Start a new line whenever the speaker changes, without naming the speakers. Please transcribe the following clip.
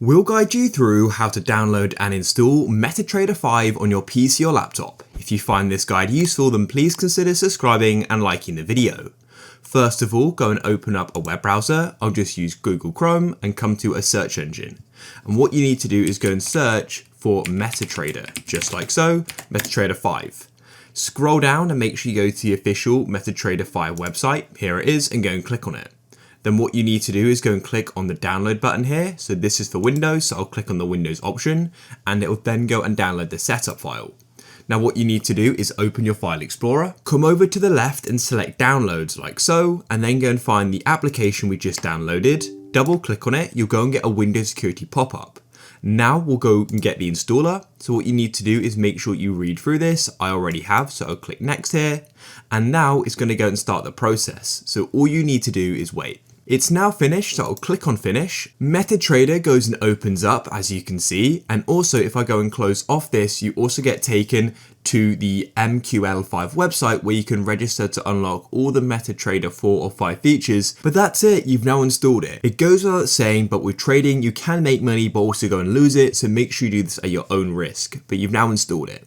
We'll guide you through how to download and install MetaTrader 5 on your PC or laptop. If you find this guide useful, then please consider subscribing and liking the video. First of all, go and open up a web browser. I'll just use Google Chrome and come to a search engine. And what you need to do is go and search for MetaTrader, just like so, MetaTrader 5. Scroll down and make sure you go to the official MetaTrader 5 website. Here it is, and go and click on it. Then what you need to do is go and click on the download button here. So this is for Windows, so I'll click on the Windows option and it will then go and download the setup file. Now what you need to do is open your file explorer, come over to the left and select downloads like so, and then go and find the application we just downloaded, double click on it, you'll go and get a Windows security pop-up. Now we'll go and get the installer. So what you need to do is make sure you read through this. I already have, so I'll click next here. And now it's going to go and start the process. So all you need to do is wait. It's now finished, so I'll click on finish. MetaTrader goes and opens up, as you can see. And also if I go and close off this, you also get taken to the MQL5 website where you can register to unlock all the MetaTrader 4 or 5 features. But that's it, you've now installed it. It goes without saying, but with trading, you can make money, but also go and lose it. So make sure you do this at your own risk, but you've now installed it.